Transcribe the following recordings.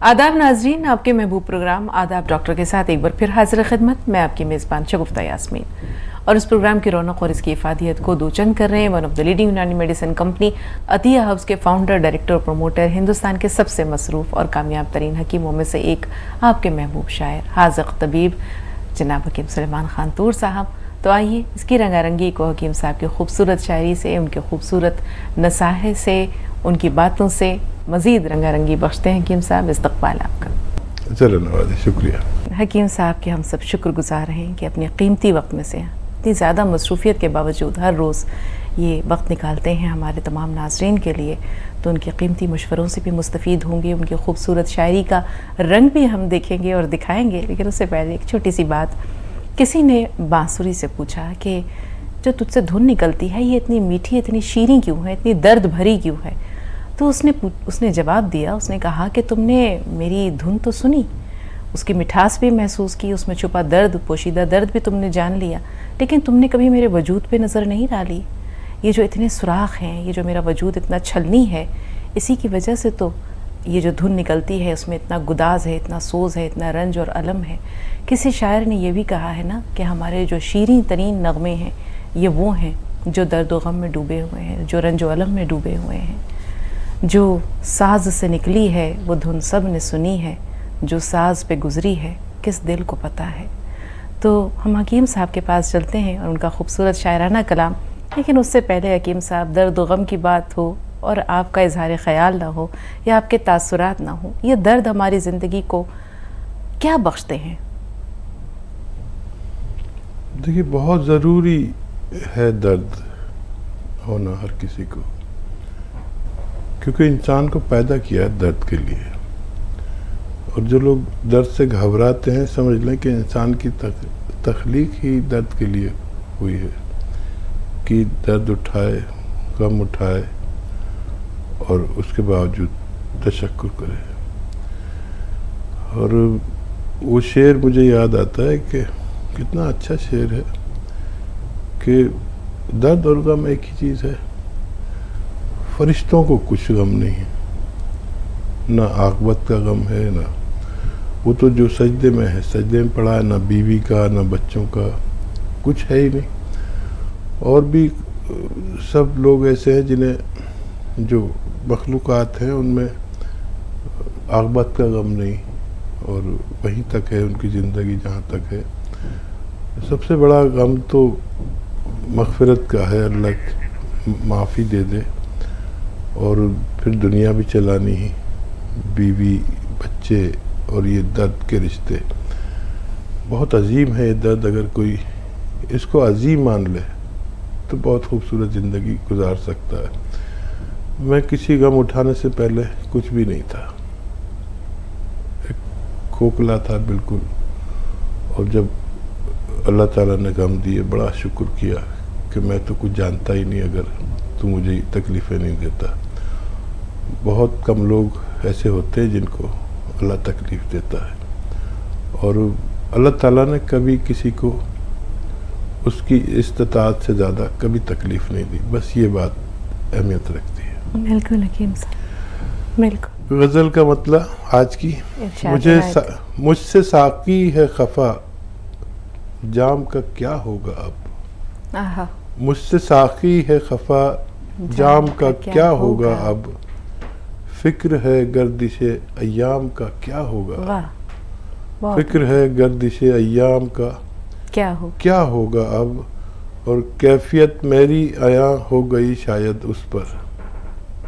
आदाब नाजरीन, आपके महबूब प्रोग्राम आदाब डॉक्टर के साथ एक बार फिर हाजिर खिदमत। मैं आपकी मेज़बान शगुफ्ता यास्मीन और इस प्रोग्राम की रौनक और इसकी इफादियत को दो चंद कर रहे हैं वन ऑफ द लीडिंग यूनानी मेडिसिन कंपनी अतिया हब्स के फाउंडर, डायरेक्टर और प्रमोटर, हिंदुस्तान के सबसे मसरूफ़ और कामयाब तरीन हकीमों में से एक, आपके महबूब शायर, हाज़िक़ तबीब जनाब हकीम सुलेमान खान तूर साहब। तो आइए इसकी रंगारंगी को हकीम साहब की खूबसूरत शायरी से, उनके खूबसूरत नसाहे से, उनकी बातों से मज़ीद रंगारंगी बख्शते हैं। हकीम साहब, इस्तक़बाल आपका। चलो नवाज़, शुक्रिया। हकीम साहब के हम सब शुक्रगुज़ार हैं कि अपने कीमती वक्त में से इतनी ज़्यादा मसरूफ़ियत के बावजूद हर रोज़ ये वक्त निकालते हैं हमारे तमाम नाज़रीन के लिए। तो उनके कीमती मशवरों से भी मुस्तफ़ीद होंगे, उनकी खूबसूरत शायरी का रंग भी हम देखेंगे और दिखाएंगे। लेकिन उससे पहले एक छोटी सी बात, किसी ने बांसुरी से पूछा कि जो तुझसे धुन निकलती है ये इतनी मीठी, इतनी शीरीं क्यों है, इतनी दर्द भरी क्यों है? तो उसने जवाब दिया, उसने कहा कि तुमने मेरी धुन तो सुनी, उसकी मिठास भी महसूस की, उसमें छुपा दर्द, पोशीदा दर्द भी तुमने जान लिया, लेकिन तुमने कभी मेरे वजूद पे नज़र नहीं डाली। ये जो इतने सुराख हैं, ये जो मेरा वजूद इतना छलनी है, इसी की वजह से तो ये जो धुन निकलती है उसमें इतना गुदाज है, इतना सोज है, इतना रंज और अलम है। किसी शायर ने यह भी कहा है ना कि हमारे जो शीरीं तरीन नगमे हैं ये वो हैं जो दर्द व गम में डूबे हुए हैं, जो रंज व अलम में डूबे हुए हैं। जो साज से निकली है वो धुन सब ने सुनी है, जो साज पे गुजरी है किस दिल को पता है। तो हम हकीम साहब के पास चलते हैं और उनका खूबसूरत शायराना कलाम। लेकिन उससे पहले हकीम साहब, दर्द व गम की बात हो और आपका इजहार ख़याल ना हो या आपके तासुरात ना हो, ये दर्द हमारी ज़िंदगी को क्या बख्शते हैं? देखिए, बहुत ज़रूरी है दर्द होना हर किसी को, क्योंकि इंसान को पैदा किया है दर्द के लिए। और जो लोग दर्द से घबराते हैं, समझ लें कि इंसान की तख्लीक ही दर्द के लिए हुई है कि दर्द उठाए, गम उठाए और उसके बावजूद तशक्कुर करे। और वो शेर मुझे याद आता है कि कितना अच्छा शेर है कि दर्द और गम एक ही चीज़ है। फरिश्तों को कुछ गम नहीं है, ना आक़िबत का गम है, ना वो तो जो सजदे में है, सजदे में पड़ा है, ना बीवी का, ना बच्चों का, कुछ है ही नहीं। और भी सब लोग ऐसे हैं जिन्हें, जो मखलूक़ात हैं, उनमें आक़िबत का गम नहीं और वहीं तक है उनकी ज़िंदगी जहाँ तक है। सबसे बड़ा गम तो मग़फ़िरत का है, अल्लाह माफ़ी दे दे और फिर दुनिया भी चलानी ही, बीवी, बच्चे और ये दर्द के रिश्ते। बहुत अजीम है ये दर्द। अगर कोई इसको अजीम मान ले तो बहुत खूबसूरत ज़िंदगी गुजार सकता है। मैं किसी गम उठाने से पहले कुछ भी नहीं था, एक खोखला था बिल्कुल। और जब अल्लाह ताला ने गम दिए, बड़ा शुक्र किया कि मैं तो कुछ जानता ही नहीं अगर तू मुझे तकलीफ़ें नहीं देता। बहुत कम लोग ऐसे होते हैं जिनको अल्लाह तकलीफ़ देता है, और अल्लाह ताला ने कभी किसी को उसकी इस्तिताअत से ज़्यादा कभी तकलीफ़ नहीं दी। बस ये बात अहमियत रखती है। बिल्कुल हकीम साहब, बिल्कुल। गज़ल का मतलब आज की, मुझसे साक़ी है खफा, जाम का क्या होगा अब। मुझसे साक़ी है खफा, जाम का क्या होगा अब, फ़िक्र है गर्दिशे अय्याम का क्या होगा। फ़िक्र है गर्दिशे अय्याम का क्या होगा अब, और कैफियत मेरी आया हो गई शायद उस पर,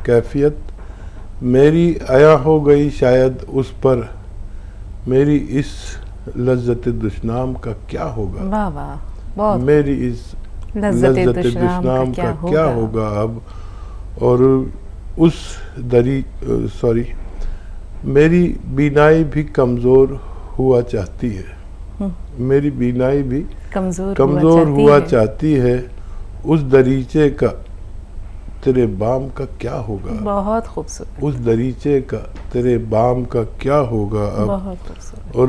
कैफियत मेरी आया हो गई शायद उस पर, मेरी इस लज्जत दुश्नाम का क्या होगा। मेरी इस लज्जत दुश्नाम का क्या होगा अब, और उस मेरी बीनाई भी कमज़ोर हुआ चाहती है, मेरी बीनाई भी कमज़ोर हुआ चाहती है, उस दरीचे का तेरे बाम का क्या होगा। बहुत खूबसूरत। उस दरीचे का तेरे बाम का क्या होगा अब, बहुत खूबसूरत। और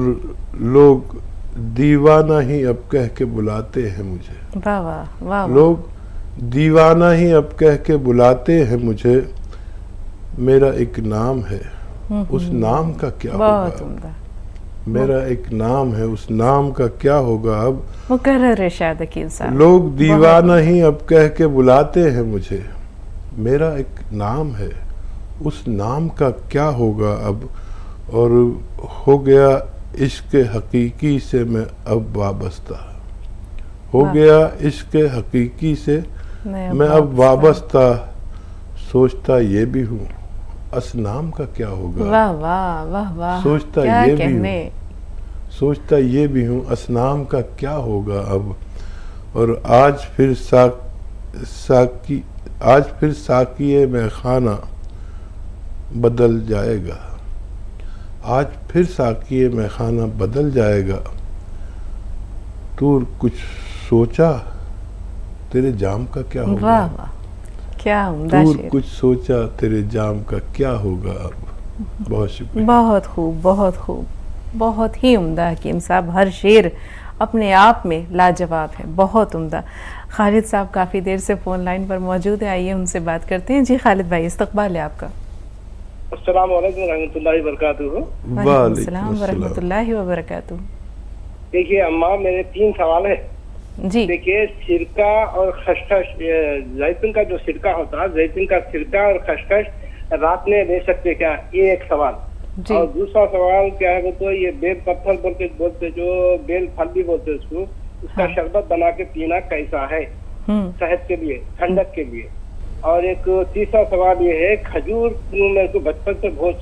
लोग दीवाना ही अब कह के बुलाते हैं मुझे। वाह वाह वाह। लोग दीवाना ही अब कह के बुलाते हैं मुझे, मेरा एक नाम है उस नाम का क्या बहुत होगा। उम्दा। मेरा एक नाम है, उस नाम का क्या होगा अब। मुकर्रर इरशाद हकीम साहब। लोग दीवाना ही अब कह के बुलाते हैं मुझे, मेरा एक नाम है, उस नाम का क्या होगा अब। और हो गया इश्क हकीकी से मैं अब वाबस्ता, हो गया इश्क हकीकी से मैं अब वाबस्ता, सोचता ये भी हूँ असनाम का क्या होगा। वाह वाह वाह वाह, सोचता क्या ये भी कहने। हूँ, सोचता ये भी हूँ असनाम का क्या होगा अब। और आज फिर साकिए में खाना बदल जाएगा, आज फिर साकिए में खाना बदल जाएगा। तू कुछ सोचा तेरे जाम का क्या होगा। वाह वाह, क्या उम्दा तू शेर। कुछ सोचा तेरे जाम का क्या होगा अब। बहुत शुक्रिया। बहुत खूब, बहुत खूब, बहुत ही उम्दा हकीम साहब। हर शेर अपने आप में लाजवाब है, बहुत उम्दा। खालिद साहब काफ़ी देर से फ़ोन लाइन पर मौजूद है, आइए उनसे बात करते हैं। जी खालिद भाई, इस्तकबाल है आपका। अस्सलाम वालेकुम रहमतुल्लाहि वबरकातुहू। वालेकुम अस्सलाम वरहमतुल्लाहि वबरकातुहू। देखिए अम्मा, मेरे 3 सवाल है। जी। देखिए, सिरका और खसखस, जैतून का जो सिरका होता है, जैतून का सिरका और खसखस रात में ले सकते क्या, ये एक सवाल। जी। और दूसरा सवाल क्या है तो ये बेल पत्थर बोलते जो बेल फल भी बोलते उसको, उसका हाँ। शरबत बना के पीना कैसा है सेहत के लिए, ठंडक के लिए। और एक तीसरा सवाल ये है, खजूर मेरे को बचपन से बहुत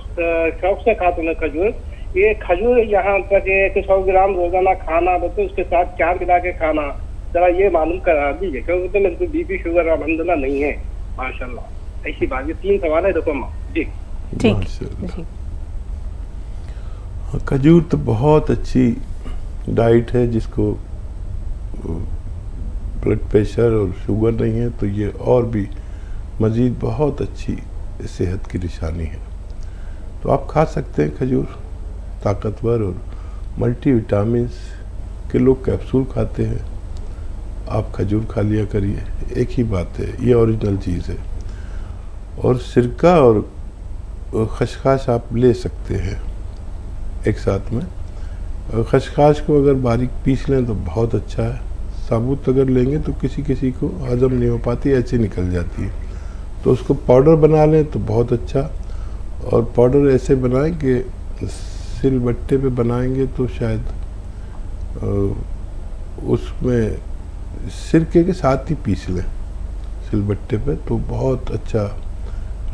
शौक से खाता हूँ खजूर। ये खजूर यहाँ तक 100 ग्राम रोजाना खाना, तो उसके साथ क्या मिला के खाना, जरा ये मालूम करा दीजिए, क्योंकि तो मेरे को बीपी शुगर अल्हम्दुलिल्लाह नहीं है माशाल्लाह। ऐसी बात, ये 3 सवाल है देखो माँ जी। ठीक माशाल्लाह। जी। खजूर तो बहुत अच्छी डाइट है, जिसको ब्लड प्रेशर और शुगर नहीं है तो ये और भी मज़ीद बहुत अच्छी सेहत की निशानी है। तो आप खा सकते हैं खजूर, ताकतवर और मल्टीविटामिन्स के लोग कैप्सूल खाते हैं, आप खजूर खा लिया करिए, एक ही बात है, ये ओरिजिनल चीज़ है। और सिरका और खसखस आप ले सकते हैं एक साथ में। खसखस को अगर बारीक पीस लें तो बहुत अच्छा है, साबुत अगर लेंगे तो किसी किसी को हजम नहीं हो पाती, ऐसे निकल जाती है, तो उसको पाउडर बना लें तो बहुत अच्छा। और पाउडर ऐसे बनाएं कि सिलबट्टे पे बनाएंगे तो शायद उसमें सिरके के साथ ही पीस लें सिलबट्टे पे, तो बहुत अच्छा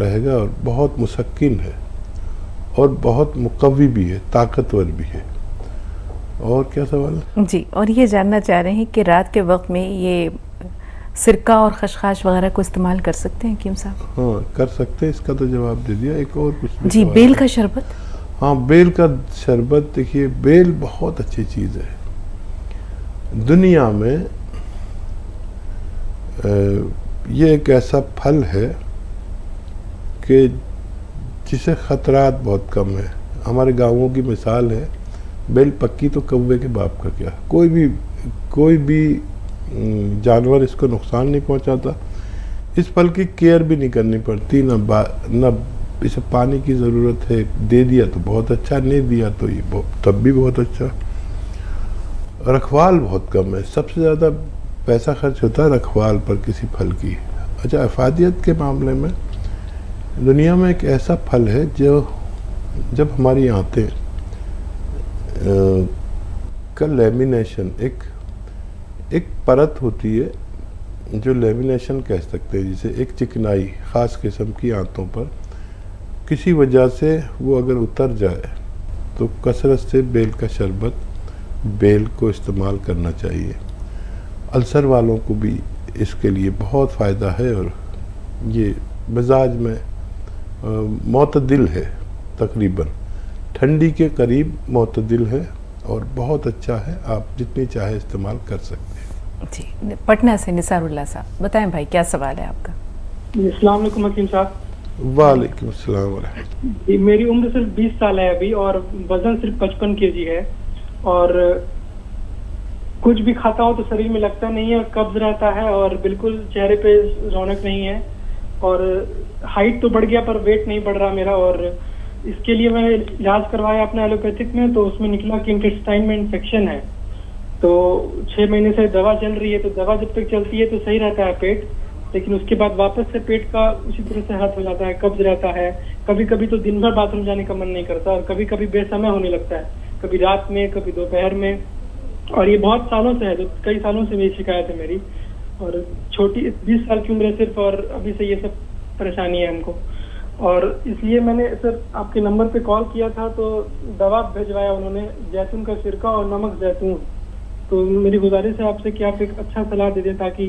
रहेगा और बहुत मुसक्किन है और बहुत मुकव्वी भी है, ताकतवर भी है। और क्या सवाल है? जी, और ये जानना चाह रहे हैं कि रात के वक्त में ये सिरका और खसखस वगैरह को इस्तेमाल कर सकते हैं हकीम साहब? हाँ कर सकते हैं, इसका तो जवाब दे दिया। एक और कुछ जी, बेल का शरबत। हाँ, बेल का शरबत। देखिए, बेल बहुत अच्छी चीज़ है दुनिया में। ये एक ऐसा फल है कि जिसे ख़तरात बहुत कम है। हमारे गाँवों की मिसाल है, बेल पक्की तो कौवे के बाप का क्या। कोई भी जानवर इसको नुकसान नहीं पहुंचाता। इस फल की केयर भी नहीं करनी पड़ती, न इसे पानी की ज़रूरत है। दे दिया तो बहुत अच्छा, नहीं दिया तो ये तब भी बहुत अच्छा। रखवाल बहुत कम है, सबसे ज़्यादा पैसा खर्च होता है रखवाल पर किसी फल की। अच्छा, अफादियत के मामले में दुनिया में एक ऐसा फल है जो जब हमारी आंतें का लेमिनेशन, एक परत होती है जो लेमिनेशन कह सकते हैं, जिसे एक चिकनाई ख़ास किस्म की आंतों पर किसी वजह से वो अगर उतर जाए तो कसरत से बेल का शरबत, बेल को इस्तेमाल करना चाहिए। अल्सर वालों को भी इसके लिए बहुत फ़ायदा है और ये मिजाज में मोतदिल है, तकरीबन ठंडी के करीब मोतदिल है और बहुत अच्छा है। आप जितनी चाहे इस्तेमाल कर सकते हैं। जी, पटना से निसारुल्लाह साहब, बताएं भाई क्या सवाल है आपका? अस्सलाम वालेकुम हकीम साहब। वालेकुम अस्सलाम वरहमतुल्लाह। जी, मेरी उम्र सिर्फ 20 साल है अभी और वजन सिर्फ 55 केजी है और कुछ भी खाता हो तो शरीर में लगता नहीं है, कब्ज रहता है और बिल्कुल चेहरे पे रौनक नहीं है और हाइट तो बढ़ गया पर वेट नहीं बढ़ रहा मेरा और इसके लिए मैंने इलाज करवाया अपने एलोपैथिक में, तो उसमें निकला कि इंटेस्टाइन में इन्फेक्शन है। तो 6 महीने से दवा चल रही है, तो दवा जब तक चलती है तो सही रहता है पेट, लेकिन उसके बाद वापस से पेट का उसी तरह से हाथ हो जाता है, कब्ज रहता है। कभी कभी तो दिन भर बाथरूम जाने का मन नहीं करता, और कभी कभी बेसमय होने लगता है, कभी रात में, कभी दोपहर में। और ये बहुत सालों से है, तो कई सालों से मेरी शिकायत है मेरी। और छोटी 20 साल की उम्र है सिर्फ, और अभी से ये सब परेशानी है हमको। और इसलिए मैंने सर आपके नंबर पे कॉल किया था, तो दवा भिजवाया उन्होंने, जैतून का सिरका और नमक जैतून। तो मेरी गुजारिश है आपसे कि आप एक अच्छा सलाह दे दें ताकि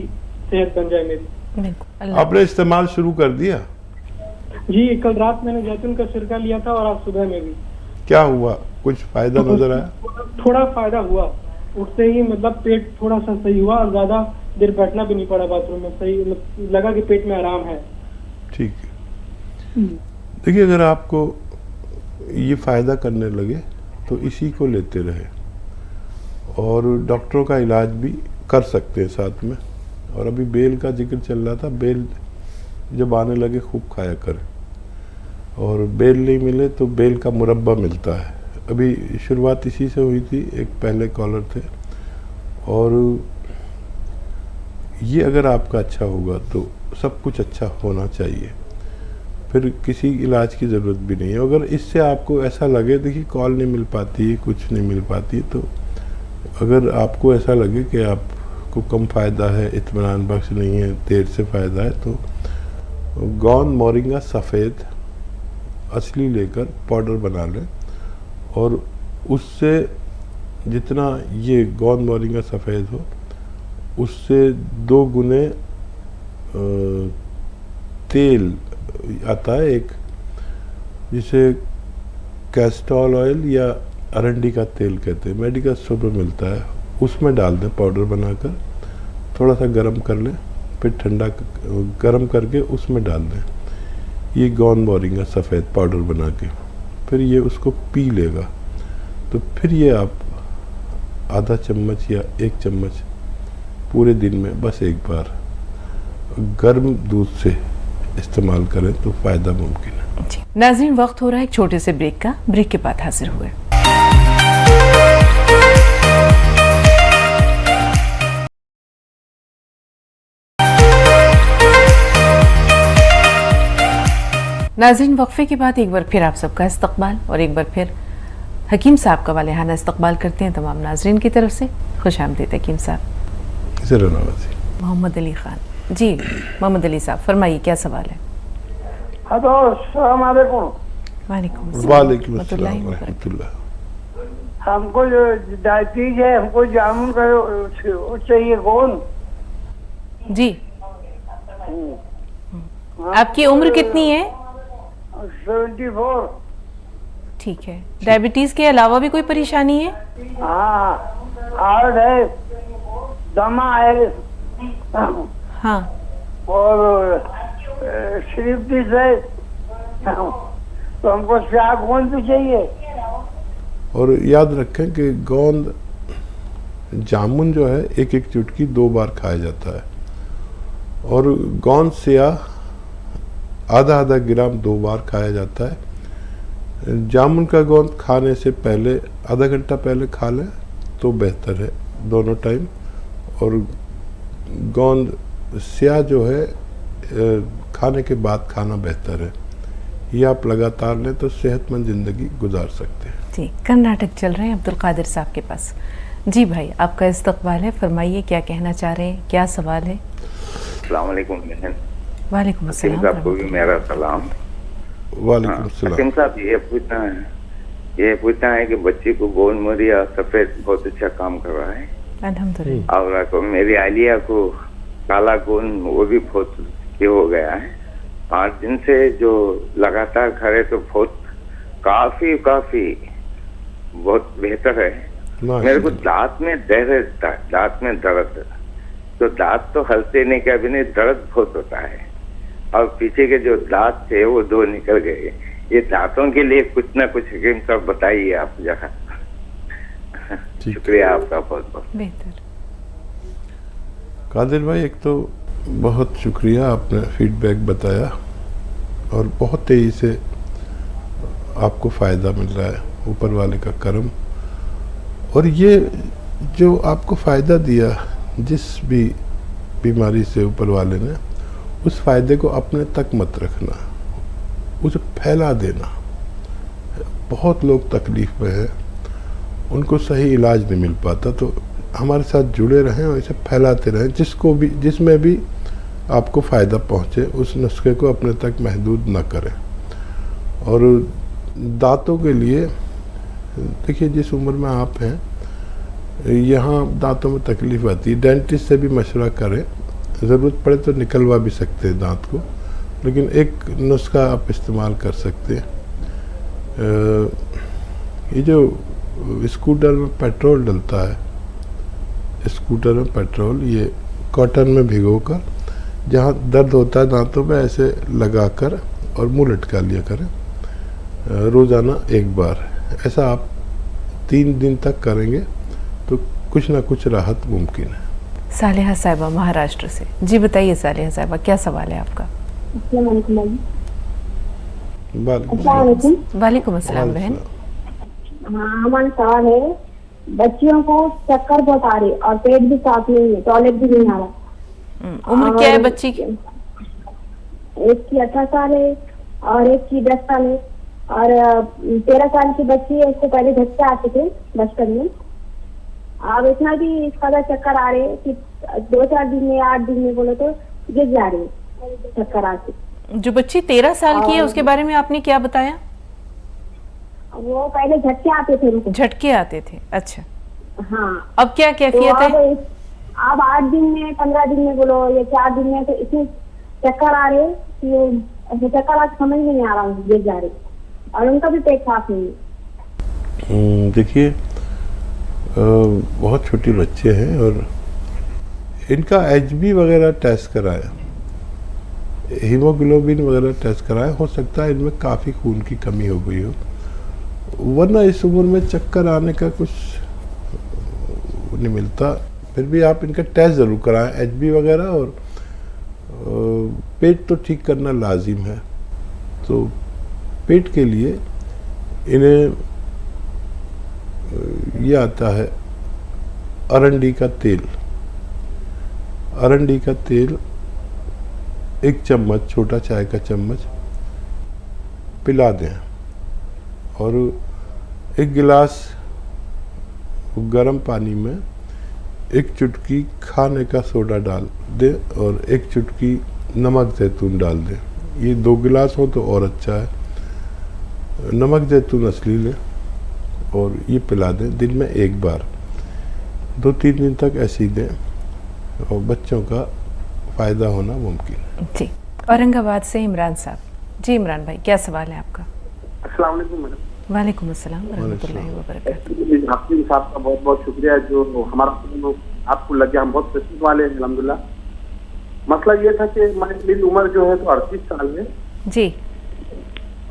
सेहत बन जाए मेरी। आपने इस्तेमाल शुरू कर दिया? जी, कल रात मैंने जैतून का सिरका लिया था, और आज सुबह में भी। क्या हुआ, कुछ फायदा नजर आया? थोड़ा फायदा हुआ, उठते ही मतलब पेट थोड़ा सा सही हुआ, और ज्यादा देर बैठना भी नहीं पड़ा बाथरूम में, सही लगा कि पेट में आराम है। ठीक है, देखिए अगर आपको ये फायदा करने लगे तो इसी को लेते रहे, और डॉक्टरों का इलाज भी कर सकते हैं साथ में। और अभी बेल का जिक्र चल रहा था, बेल जब आने लगे खूब खाया करें, और बेल नहीं मिले तो बेल का मुरब्बा मिलता है। अभी शुरुआत इसी से हुई थी, एक पहले कॉलर थे, और ये अगर आपका अच्छा होगा तो सब कुछ अच्छा होना चाहिए, फिर किसी इलाज की ज़रूरत भी नहीं है। अगर इससे आपको ऐसा लगे, देखिए कॉल नहीं मिल पाती है, कुछ नहीं मिल पाती, तो अगर आपको ऐसा लगे कि आपको कम फ़ायदा है, इत्मीनान बख्श नहीं है, देर से फ़ायदा है, तो गौंद मोरिंगा सफ़ेद असली लेकर पाउडर बना लें, और उससे जितना ये गौंद मोरिंगा सफ़ेद हो उससे 2 गुने तेल आता है एक, जिसे कैस्टोल ऑयल या अरंडी का तेल कहते हैं, मेडिकल स्टोर पर मिलता है, उसमें डाल दें पाउडर बनाकर, थोड़ा सा गर्म कर लें, फिर ठंडा गर्म करके उसमें डाल दें ये गौंद मोरिंगा सफ़ेद पाउडर बना के, फिर ये उसको पी लेगा। तो फिर ये आप आधा चम्मच या 1 चम्मच पूरे दिन में बस एक बार गर्म दूध से इस्तेमाल करें तो फ़ायदा मुमकिन है। जी नाज़रीन, वक्त हो रहा है एक छोटे से ब्रेक का, ब्रेक के बाद हाजिर हुए। नाज़रीन, वक्फे के बाद एक बार फिर आप सबका इस्तकबाल, और एक बार फिर हकीम साहब का वालेहाना इस्तकबाल करते हैं तमाम नाज़रीन की तरफ से। खुश आमदीद हकीम साहब। मोहम्मद अली खान जी, मोहम्मद अली साहब फरमाइए, क्या सवाल है? हेलो, अस्सलाम वालेकुम। वालेकुम अस्सलाम व रहमतुल्लाह। हमको जो डायबिटीज है, हमको जामुन का वो चाहिए, कौन जी। आपकी उम्र कितनी है? 74। ठीक है, डायबिटीज के अलावा भी कोई परेशानी है? हाँ, हार्ट है, दमा है, हाँ, और स्लीपिस है, तो हमको चाय कौन सी चाहिए? और याद रखें कि गोंद जामुन जो है 1-1 चुटकी 2 बार खाया जाता है, और गोंद स्याह आधा ग्राम 2 बार खाया जाता है। जामुन का गोंद खाने से पहले आधा घंटा पहले खा लें तो बेहतर है दोनों टाइम, और गोंद स्याह जो है खाने के बाद खाना बेहतर है। ये आप लगातार लें तो सेहतमंद ज़िंदगी गुजार सकते हैं। जी, कर्नाटक चल रहे हैं अब्दुल कादिर साहब के पास। जी भाई, आपका इस्तकबाल है, फरमाइए क्या कहना चाह रहे हैं, क्या सवाल है? अस्सलाम वालेकुम बहन। वालेकुम अस्सलाम। आपको भी मेरा सलाम। वालेकुम अस्सलाम। हकीम साहब, ये पूछना है कि बच्चे को गोंद मोरिंगा सफेद बहुत अच्छा काम कर रहा है, अल्हम्दुलिल्लाह। और मेरी आलिया को काला गोंद वो भी बहुत ये हो गया है। 5 दिन से जो लगातार खड़े तो बहुत काफी बहुत बेहतर है। मेरे को दांत में दर्द, तो दांत तो हलते नहीं, क्या भी नहीं, दर्द बहुत होता है, और पीछे के जो दांत थे वो 2 निकल गए। ये दांतों के लिए कुछ ना कुछ हकीम साहब बताइए आप जरा। शुक्रिया आपका बहुत बहुत। बेहतर। कादिर भाई, एक तो बहुत शुक्रिया, आपने फीडबैक बताया और बहुत तेज़ी से आपको फ़ायदा मिल रहा है, ऊपर वाले का करम। और ये जो आपको फ़ायदा दिया जिस भी बीमारी से ऊपर वाले ने, उस फ़ायदे को अपने तक मत रखना, उसे फैला देना। बहुत लोग तकलीफ़ में हैं, उनको सही इलाज नहीं मिल पाता, तो हमारे साथ जुड़े रहें और इसे फैलाते रहें। जिसमें भी आपको फ़ायदा पहुँचे उस नुस्खे को अपने तक महदूद न करें। और दांतों के लिए देखिए, जिस उम्र में आप हैं, यहाँ दांतों में तकलीफ़ आती है, डेंटिस्ट से भी मशवरा करें। ज़रूरत पड़े तो निकलवा भी सकते हैं दांत को, लेकिन एक नुस्खा आप इस्तेमाल कर सकते हैं। ये जो स्कूटर में पेट्रोल डलता है, स्कूटर में पेट्रोल, ये कॉटन में भिगोकर जहाँ दर्द होता है दांतों में ऐसे लगाकर और मुंह लटका लिया करें रोज़ाना एक बार। ऐसा आप 3 दिन तक करेंगे तो कुछ ना कुछ राहत मुमकिन है। सालिहा साहिबा महाराष्ट्र से। जी बताइए सालिहा साहिबा, क्या सवाल है आपका? वालेकुम अस्सलाम बहन। हाँ, हमारा सवाल है, बच्चियों को चक्कर बहुत आ रही और पेट भी साफ नहीं है, टॉयलेट भी नहीं आ रहा। उम्र क्या है बच्ची की? एक की 18 साल है और एक की 10 साल है, और 13 साल की बच्ची है। इससे पहले झटके आते थे बचपन में, अब इतना भी इसका चक्कर आ रहे कि 2-4 दिन में 8 दिन में बोलो तो गिर जा रही है चक्कर आते। जो बच्ची 13 साल की है उसके बारे में आपने क्या बताया? वो पहले झटके आते थे उनको। झटके आते थे, अच्छा। हाँ, अब क्या कैफियत है? अब 8 दिन में, 15 दिन में बोलो या 4 दिन में तो इतने चक्कर आ रहे कि चक्कर आज समझ में नहीं आ रहा, गिर जा रहे, और उनका भी पेट साफ नहीं है। देखिए, बहुत छोटी बच्चे हैं और इनका HB वगैरह टेस्ट कराया, हीमोग्लोबिन वगैरह टेस्ट कराया। हो सकता है इनमें काफ़ी खून की कमी हो गई हो, वरना इस उम्र में चक्कर आने का कुछ नहीं मिलता। फिर भी आप इनका टेस्ट ज़रूर कराएं, HB वगैरह, और पेट तो ठीक करना लाजिम है। तो पेट के लिए इन्हें ये आता है अरंडी का तेल। अरंडी का तेल 1 चम्मच, छोटा चाय का चम्मच पिला दें, और 1 गिलास गर्म पानी में 1 चुटकी खाने का सोडा डाल दें और 1 चुटकी नमक जैतून डाल दें। ये 2 गिलास हो तो और अच्छा है। नमक जैतून असली लें और ये पिला दें दिन में 1 बार। 2-3 दिन तक ऐसे ही दें और बच्चों का फ़ायदा होना मुमकिन है। जी, औरंगाबाद से इमरान साहब। जी इमरान भाई, क्या सवाल है आपका? अस्सलाम वालेकुम मैडम। वालेकुम अस्सलाम रहमतुल्लाहि व बरकातहू। हाफिज साहब का बहुत बहुत शुक्रिया जो हमारा आपको लग गया, हम बहुत पसंद वाले हैं अल्हम्दुलिल्लाह। मसला ये था कि मेरी उम्र जो है तो 38 साल है जी,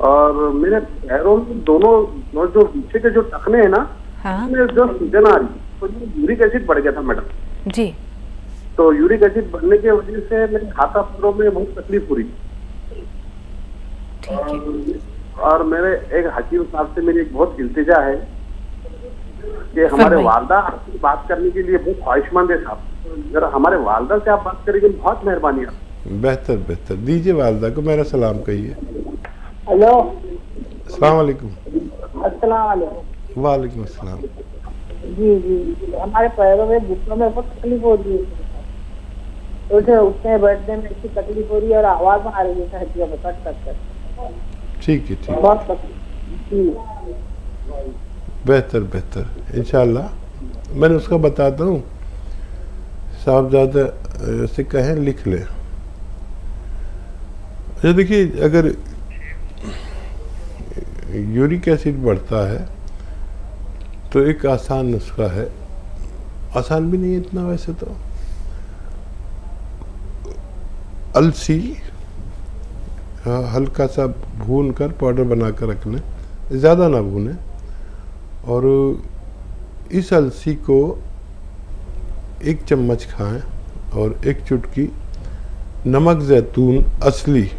और मेरे पैरों में दोनों जो पीछे के जो टखने हैं ना, हाँ, उसमें जो सूजन आ रही, तो यूरिक एसिड बढ़ गया था मैडम जी। तो यूरिक एसिड बढ़ने की वजह से मेरे हाथा पैरों में बहुत तकलीफ हो रही। ठीक है। और मेरे एक हकीम साहब से मेरी एक बहुत इल्तिजा है कि हमारे वालदा आपसे बात करने के लिए बहुत ख्वाहिशमंद है साहब, अगर हमारे वालदा से आप बात करेंगे बहुत मेहरबानी है। बेहतर बेहतर, दीजिए वालदा को मेरा सलाम कहिए। हेलो, अस्सलाम वालेकुम। अस्सलाम वालेकुम। वालेकुम अस्सलाम। जी जी, हमारे पैरों में, घुटनों में बहुत तकलीफ हो रही है, उठने बैठने में इतनी तकलीफ हो रही है और आवाज आ रही है हड्डियों में कट कट कर। ठीक है, ठीक है, बहुत तकलीफ जी। बेहतर बेहतर इंशाल्लाह। मैंने उसका बताता हूँ, साहबजादा से कहें लिख लें। अच्छा देखिए, अगर यूरिक एसिड बढ़ता है तो एक आसान नुस्खा है, आसान भी नहीं है इतना वैसे तो। अलसी हल्का सा भून कर पाउडर बना कर रख लें, ज़्यादा ना भूनें, और इस अलसी को 1 चम्मच खाएं और 1 चुटकी नमक जैतून असली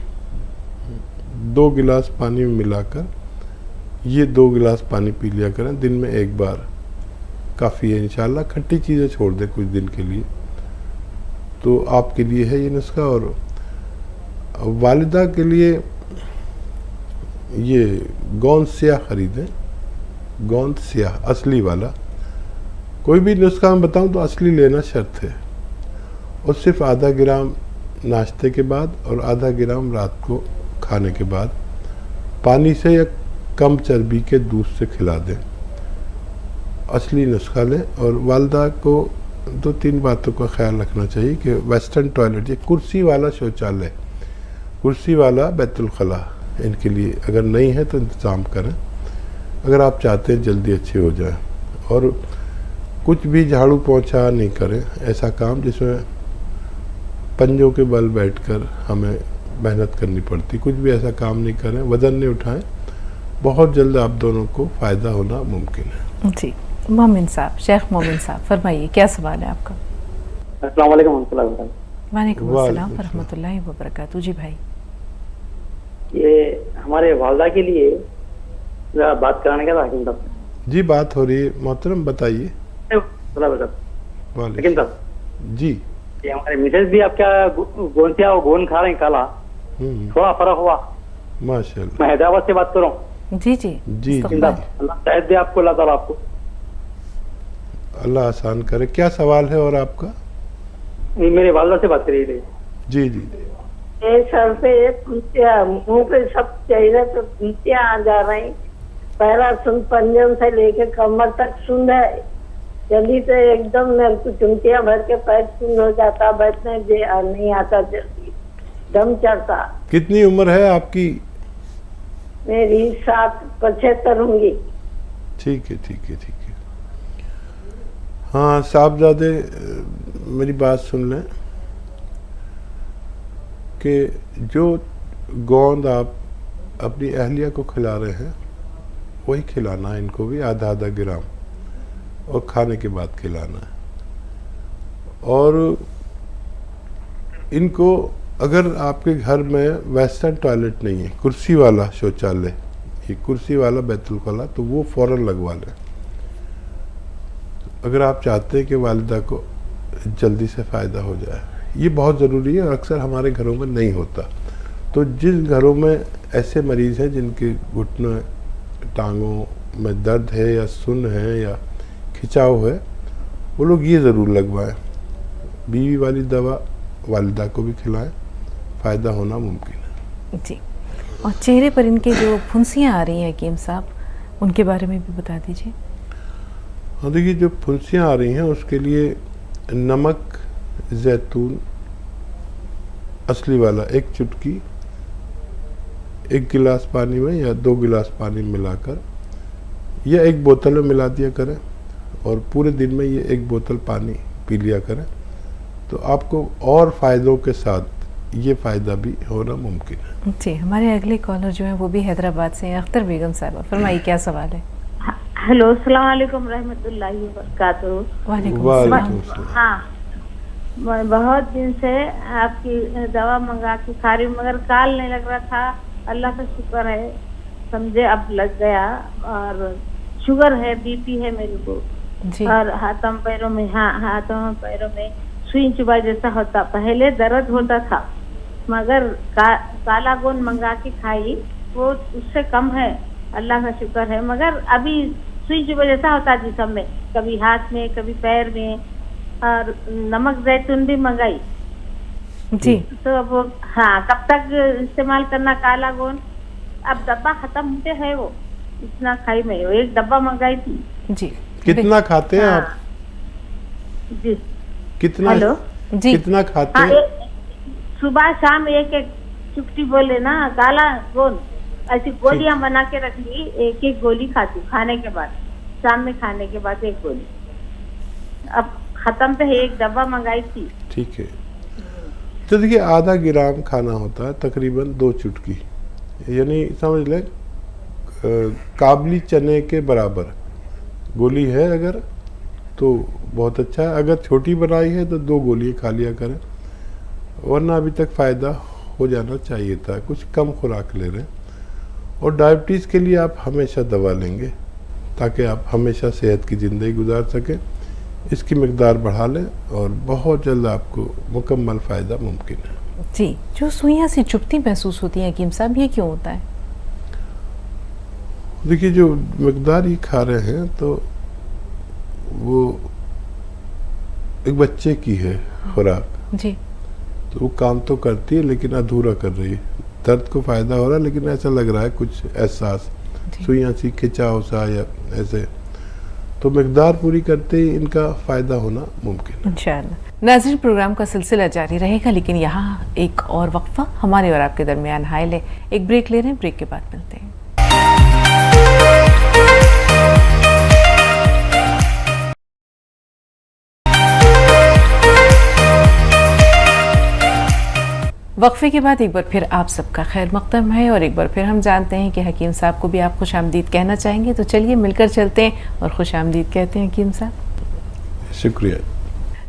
2 गिलास पानी में मिलाकर ये 2 गिलास पानी पी लिया करें दिन में एक बार, काफ़ी है इंशाल्लाह। खट्टी चीज़ें छोड़ दें कुछ दिन के लिए, तो आपके लिए है ये नुस्खा। और वालिदा के लिए ये गोंद स्याह ख़रीदें, गोंद स्याह असली वाला। कोई भी नुस्खा मैं बताऊं तो असली लेना शर्त है, और सिर्फ आधा ग्राम नाश्ते के बाद और आधा ग्राम रात को खाने के बाद पानी से या कम चर्बी के दूध से खिला दें। असली नुस्खा लें। और वालिदा को 2-3 बातों का ख्याल रखना चाहिए कि वेस्टर्न टॉयलेट, ये कुर्सी वाला शौचालय, कुर्सी वाला बैतुल खला, इनके लिए अगर नहीं है तो इंतज़ाम करें, अगर आप चाहते हैं जल्दी अच्छे हो जाए। और कुछ भी झाड़ू पोंछा नहीं करें, ऐसा काम जिसमें पंजों के बल बैठकर हमें मेहनत करनी पड़ती, कुछ भी ऐसा काम नहीं करें, वज़न नहीं उठाएं। बहुत जल्द आप दोनों को फ़ायदा होना मुमकिन है। जी, मोमिन साहब, शेख मोमिन साहब, फरमाइए क्या सवाल है आपका? अस्सलाम वालेकुम वरहमतुल्लाहि वबरकातुहू। वालेकुम अस्सलाम वरहमतुल्लाहि वबरकातुहू। जी भाई, ये हमारे वालदा के लिए बात कराने का था हकीम साहब। जी, बात हो रही है मोहतरम, बताइए। हकीम साहब जी, ये हमारे मिसेज भी आपका गोंसिया और गोन खा रहे हैं काला, थोड़ा फर्क हुआ। माशाल्लाह। मैं हैदराबाद से बात कर रहा हूँ। जी जी जी जी, अल्लाह शायद दे आपको, अल्लाह ताला आपको। अल्लाह आसान करे। क्या सवाल है और आपका? मेरे वालदा से बात करिए थे। जी जी, सर पे मुंह पे सब चेहरे पे फुंसियाँ आ जा रही, पहला सुन पंजम से लेके कमर तक सुन है, जल्दी से एकदम मेरे को चुमटियाँ भर के पैर सुन हो जाता, बैठने नहीं आता, जल्दी दम चढ़ता। कितनी उम्र है आपकी? मेरी 75 होंगी। ठीक है ठीक है ठीक है। हाँ साहबजादे, मेरी बात सुन लें कि जो गोंद आप अपनी अहलिया को खिला रहे हैं वही खिलाना है इनको भी, आधा आधा ग्राम, और खाने के बाद खिलाना है। और इनको अगर आपके घर में वेस्टर्न टॉयलेट नहीं है, कुर्सी वाला शौचालय, ये कुर्सी वाला बैतुल खला, तो वो फ़ौरन लगवा लें अगर आप चाहते हैं कि वालिदा को जल्दी से फ़ायदा हो जाए। ये बहुत ज़रूरी है और अक्सर हमारे घरों में नहीं होता। तो जिन घरों में ऐसे मरीज़ हैं जिनके घुटनों टांगों में दर्द है या सुन है या खिंचाव है, वो लोग ये ज़रूर लगवाएं। बीवी वाली दवा वालिदा को भी खिलाएं, फ़ायदा होना मुमकिन है। जी, और चेहरे पर इनके जो फुंसियाँ आ रही हैं हकीम साहब, उनके बारे में भी बता दीजिए। हाँ देखिए, जो फुंसियाँ आ रही हैं उसके लिए नमक जैतून असली वाला 1 चुटकी 1 गिलास पानी में या 2 गिलास पानी मिलाकर या 1 बोतल में मिला दिया करें, और पूरे दिन में ये 1 बोतल पानी पी लिया करें, तो आपको और फ़ायदों के साथ ये फ़ायदा भी होना मुमकिन है। जी, हमारे अगले कॉलर जो हैं वो भी हैदराबाद से हैं, अख्तर बेगम साहब, फरमाइए क्या सवाल है? हेलो, अस्सलाम वालेकुम रहमतुल्लाहि व बरकातुहू। वालेकुम अस्सलाम। हाँ, मैं बहुत दिन से आपकी दवा मंगा के खा रही हूँ, मगर काल नहीं लग रहा था। अल्लाह का शुक्र है, समझे अब लग गया। और शुगर है, बीपी है मेरे को जी। और हाथों पैरों में, हाँ हाथों पैरों में सुई चुभा जैसा होता। पहले दर्द होता था, मगर काला गोंद मंगा के खाई, वो उससे कम है, अल्लाह का शुक्र है। मगर अभी सुई चुभा जैसा होता जिसम में, कभी हाथ में कभी पैर में। और नमक जैतून भी मंगाई जी, तो अब हाँ, कब तक इस्तेमाल करना काला गोंद? अब डब्बा खत्म होते है, वो इतना खाई में, 1 डब्बा मंगाई थी। जी, कितना खाते हैं आप? जी, कितना? हेलो जी, कितना खाते हाँ, हैं? सुबह शाम 1-1 चुटकी बोले ना काला गोंद, ऐसी गोलियां बना के रख ली, 1-1 गोली खाती खाने के बाद, शाम में खाने के बाद 1 गोली। अब खत्म पे 1 डब्बा मंगाई थी। ठीक है, तो देखिए आधा ग्राम खाना होता है, तकरीबन 2 चुटकी, यानी समझ लें काबली चने के बराबर गोली है अगर, तो बहुत अच्छा है। अगर छोटी बनाई है तो 2 गोली खा लिया करें, वरना अभी तक फ़ायदा हो जाना चाहिए था, कुछ कम खुराक ले रहे हैं। और डायबिटीज़ के लिए आप हमेशा दवा लेंगे ताकि आप हमेशा सेहत की ज़िंदगी गुजार सकें। इसकी मकदार बढ़ा लें और बहुत जल्द आपको मुकम्मल फ़ायदा मुमकिन है। जी, जो सुइयां सी चुभती महसूस होती हैं हकीम साहब, ये क्यों होता है? देखिए, जो मकदार ये खा रहे हैं तो वो एक बच्चे की है खुराक जी, तो वो काम तो करती है लेकिन अधूरा कर रही है। दर्द को फ़ायदा हो रहा है लेकिन ऐसा लग रहा है कुछ एहसास, सुइयां सी खिंचाव सा या ऐसे, तो मकदार पूरी करते ही इनका फ़ायदा होना मुमकिन है इंशाअल्लाह। नाज़रीन, प्रोग्राम का सिलसिला जारी रहेगा लेकिन यहाँ एक और वक्फा हमारे और आपके दरमियान हायल है। एक ब्रेक ले रहे हैं, ब्रेक के बाद मिलते हैं। वक्फे के बाद एक बार फिर आप सबका खैर मक़दम है और एक बार फिर हम जानते हैं कि हकीम साहब को भी आप खुश आमदीद कहना चाहेंगे, तो चलिए मिलकर चलते हैं और खुश आमदीद कहते हैं हकीम साहब। शुक्रिया।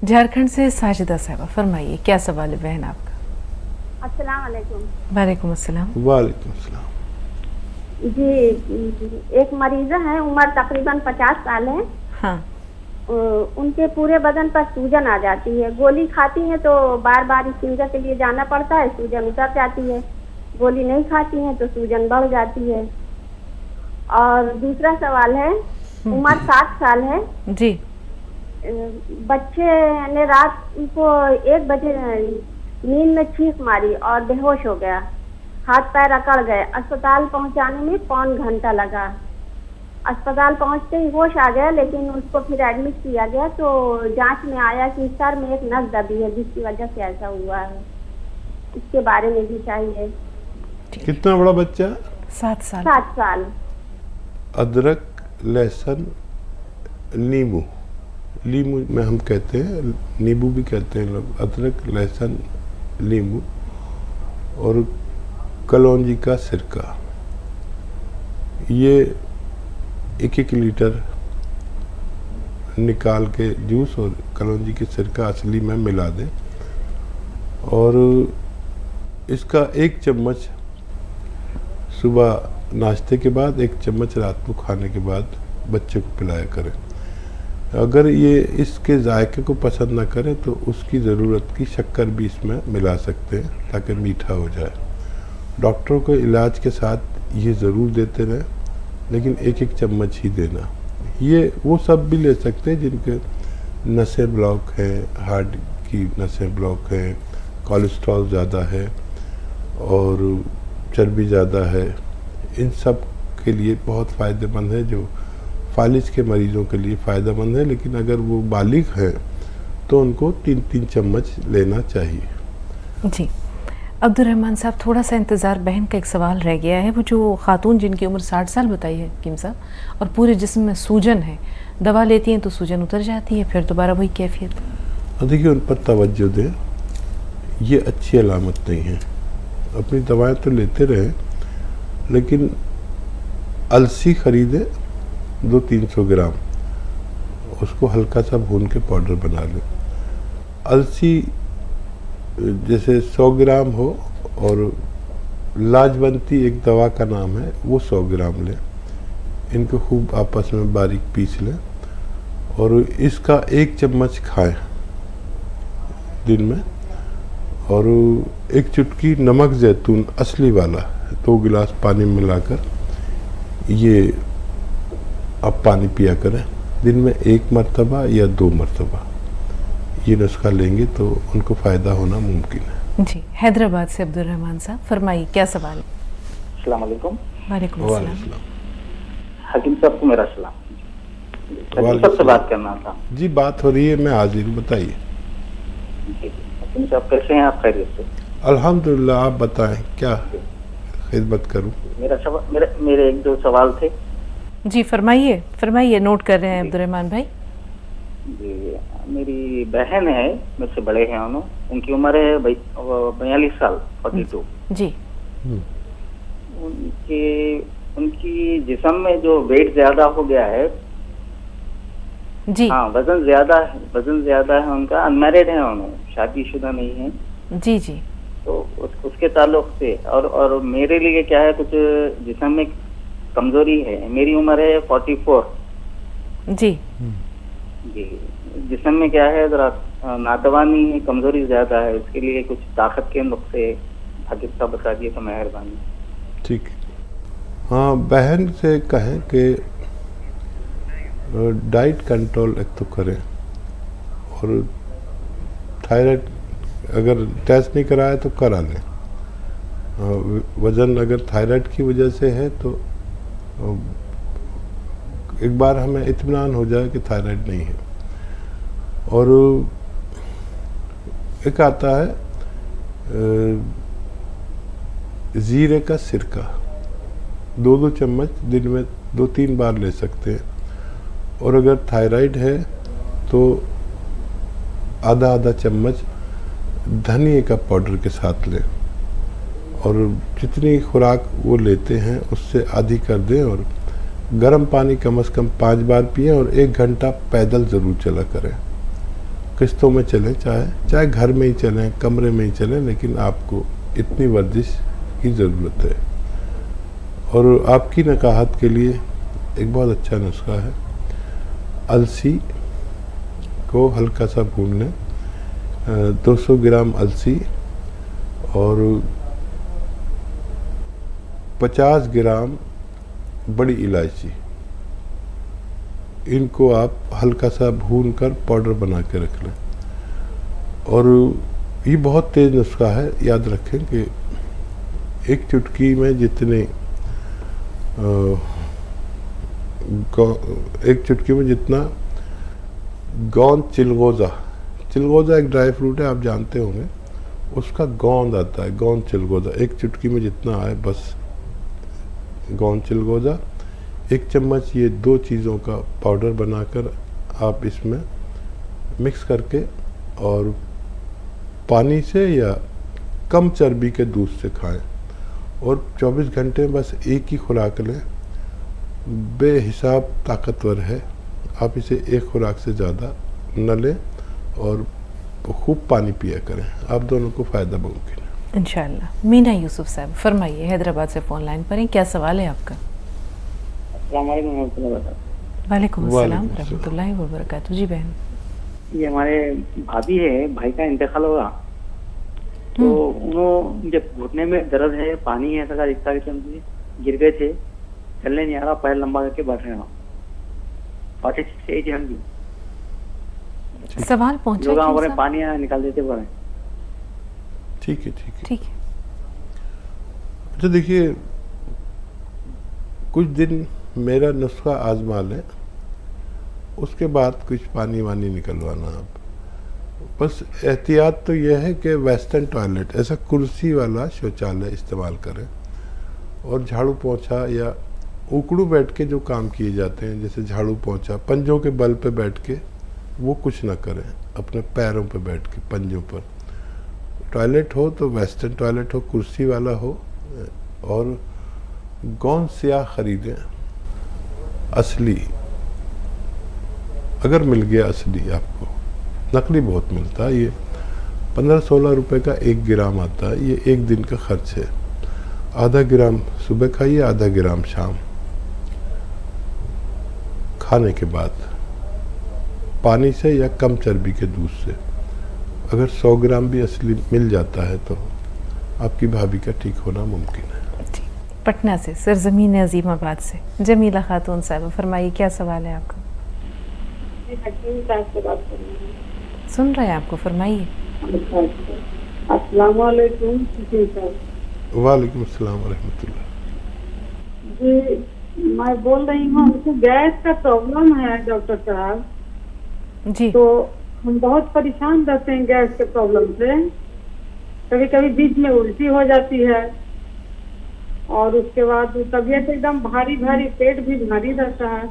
झारखंड से साजिदा साहबा, फरमाइए क्या सवाल है बहन आपका? अस्सलाम वालेकुम। वालेकुम अस्सलाम। वालेकुम अस्सलाम। जी, एक मरीज़ा है, उम्र तकरीबन 50 साल है। हाँ, उनके पूरे बदन पर सूजन आ जाती है। गोली खाती हैं तो बार बार स्टिंगर के लिए जाना पड़ता है, सूजन उतर जाती है। गोली नहीं खाती हैं तो सूजन बढ़ जाती है। और दूसरा सवाल है, उम्र 60 साल है जी, बच्चे ने रात को 1 बजे नींद में चीख मारी और बेहोश हो गया, हाथ पैर अकड़ गए। अस्पताल पहुंचाने में पौन घंटा लगा। अस्पताल पहुंचते ही होश आ गया लेकिन उसको फिर एडमिट किया गया तो जांच में आया कि सर में एक नस दबी है जिसकी वजह से ऐसा हुआ है। इसके बारे में भी चाहिए। कितना बड़ा बच्चा? 7 साल। 7 साल। अदरक, लहसुन, नींबू, नींबू में हम कहते हैं, नींबू भी कहते हैं लोग। अदरक, लहसुन, नींबू और कलौंजी का सिरका, ये 1-1 लीटर निकाल के जूस और कलौंजी के सिरका असली में मिला दें और इसका 1 चम्मच सुबह नाश्ते के बाद, 1 चम्मच रात को खाने के बाद बच्चे को पिलाया करें। अगर ये इसके जायके को पसंद ना करें तो उसकी ज़रूरत की शक्कर भी इसमें मिला सकते हैं ताकि मीठा हो जाए। डॉक्टरों को इलाज के साथ ये ज़रूर देते रहें लेकिन 1-1 चम्मच ही देना। ये वो सब भी ले सकते हैं जिनके नसें ब्लॉक हैं, हार्ट की नसें ब्लॉक हैं, कोलेस्ट्रॉल ज़्यादा है और चर्बी ज़्यादा है। इन सब के लिए बहुत फ़ायदेमंद है, जो फालिज के मरीज़ों के लिए फ़ायदेमंद है। लेकिन अगर वो बालिग हैं तो उनको 3-3 चम्मच लेना चाहिए। जी, अब्दुर्रहमान साहब, थोड़ा सा इंतज़ार, बहन का एक सवाल रह गया है। वो जो खातून जिनकी उम्र 60 साल बताई है हकीम साहब और पूरे जिस्म में सूजन है, दवा लेती हैं तो सूजन उतर जाती है, फिर दोबारा वही कैफियत। देखिए, उन पर तवज्जो दें, ये अच्छी अलामत नहीं है। अपनी दवाएं तो लेते रहें लेकिन अलसी ख़रीदें 200-300 ग्राम, उसको हल्का सा भून के पाउडर बना लें। अलसी जैसे 100 ग्राम हो और लाजवंती एक दवा का नाम है, वो 100 ग्राम लें। इनको खूब आपस में बारीक पीस लें और इसका 1 चम्मच खाएं दिन में और 1 चुटकी नमक जैतून असली वाला 2 गिलास पानी में मिलाकर ये आप पानी पिया करें। दिन में 1 मरतबा या 2 मरतबा ये नुस्खा लेंगे तो उनको फ़ायदा होना मुमकिन है। जी, हैदराबाद से अब्दुर्रहमान साहब, फरमाइए क्या सवाल है? अस्सलाम वालेकुम। वालेकुम अस्सलाम। हकीम साहब को मेरा सलाम। हकीम साहब से बात करना था। जी, बात हो रही है, मैं हाजिर हूँ, बताइए। हकीम साहब कैसे हैं आप? खैरियत से? अल्हम्दुलिल्लाह, आप बताएं क्या खिदमत करूँ? मेरे 1-2 सवाल थे। जी, फरमाइए फरमाइए, नोट कर रहे हैं अब्दुर्रहमान भाई। जी, मेरी बहन है, मेरे से बड़े हैं उनकी उम्र है 42 साल, 42। जी, उनकी जिस्म में जो वेट ज्यादा हो गया है। जी, हाँ, वजन ज्यादा है उनका। अनमैरिड है, उन्होंने शादीशुदा नहीं है। जी जी। तो उसके ताल्लुक से। और मेरे लिए क्या है, कुछ जिस्म में कमजोरी है। मेरी उम्र है 44 जी जी। जिस्म में क्या है, जरा नादवानी कमजोरी ज्यादा है, उसके लिए कुछ ताकत के नुस्खे हाकिम साहब बता दिए तो मेहरबानी। ठीक। हाँ, बहन से कहें कि डाइट कंट्रोल एक तो करें, और थायराइड अगर टेस्ट नहीं कराया तो करा लें। वज़न अगर थायराइड की वजह से है तो एक बार हमें इत्मीनान हो जाए कि थायराइड नहीं है। और एक आता है ज़ीरे का सिरका, 2-2 चम्मच दिन में 2-3 बार ले सकते हैं। और अगर थायराइड है तो आधा चम्मच धनिए का पाउडर के साथ लें, और जितनी खुराक वो लेते हैं उससे आधी कर दें। और गर्म पानी कम से कम 5 बार पिएं, और 1 घंटा पैदल ज़रूर चला करें। किस्तों में चलें, चाहे घर में ही चलें, कमरे में ही चलें, लेकिन आपको इतनी वर्जिश की ज़रूरत है। और आपकी नकाहत के लिए एक बहुत अच्छा नुस्खा है, अलसी को हल्का सा भून लें, 200 ग्राम अलसी और 50 ग्राम बड़ी इलायची, इनको आप हल्का सा भून कर पाउडर बना के रख लें। और ये बहुत तेज़ नुस्खा है, याद रखें कि एक चुटकी में जितने एक चुटकी में जितना गोंद चिलगोज़ा एक ड्राई फ्रूट है, आप जानते होंगे, उसका गोंद आता है, गोंद चिलगोज़ा। एक चुटकी में जितना आए बस गोंद चिलगोज़ा, 1 चम्मच ये 2 चीज़ों का पाउडर बनाकर आप इसमें मिक्स करके और पानी से या कम चर्बी के दूध से खाएं। और 24 घंटे में बस एक ही खुराक लें, बेहिसाब ताकतवर है। आप इसे एक खुराक से ज़्यादा न लें और खूब पानी पिया करें, आप दोनों को फ़ायदा मुमकिन है इंशाअल्लाह। मीना यूसुफ साहब फरमाइए, हैदराबाद से फ़ोन लाइन पर हैं, क्या सवाल है आपका? वालेकुम अस्सलाम रहमतुल्लाहि व बरकातहू। जी बहन, ये हमारे भाभी है, भाई का इंतकाल होगा, तो उन्होंने जब घुटने में दर्द है, पानी है, ऐसा दिखता है, गिर गए थे, चलने नहीं आ रहा, पैर लंबा करके बैठ रहे हैं। सवाल पहुंचा लोग पानी निकाल देते बोले। ठीक है। अच्छा देखिए, कुछ दिन मेरा नुस्खा आजमा लें, उसके बाद कुछ पानी वानी निकलवाना। आप बस एहतियात तो यह है कि वेस्टर्न टॉयलेट, ऐसा कुर्सी वाला शौचालय इस्तेमाल करें। और झाड़ू पोंछा या उकड़ू बैठ के जो काम किए जाते हैं, जैसे झाड़ू पोंछा पंजों के बल पे बैठ के, वो कुछ ना करें, अपने पैरों पे बैठ के पंजों पर। टॉयलेट हो तो वेस्टर्न टॉयलेट हो, कुर्सी वाला हो, और गोंद स्याह खरीदें असली, अगर मिल गया असली आपको, नकली बहुत मिलता है। ये 15-16 रुपए का 1 ग्राम आता है, ये 1 दिन का खर्च है। आधा ग्राम सुबह खाइए, आधा ग्राम शाम खाने के बाद, पानी से या कम चर्बी के दूध से। अगर 100 ग्राम भी असली मिल जाता है तो आपकी भाभी का ठीक होना मुमकिन है। पटना से सरजमीन अजीमाबाद से जमीला खातून साहब फरमाइए, क्या सवाल है आपका? सुन रहे हैं आपको, फरमाइए। अस्सलाम वालेकुम। वालेकुम अस्सलाम रहमतुल्लाह। जी, मैं बोल रही हूँ, हमको गैस का प्रॉब्लम है डॉक्टर साहब जी। तो हम बहुत परेशान रहते हैं गैस के प्रॉब्लम से। कभी कभी बीच में उल्टी हो जाती है, और उसके बाद तबीयत एकदम भारी, पेट भी भारी रहता है,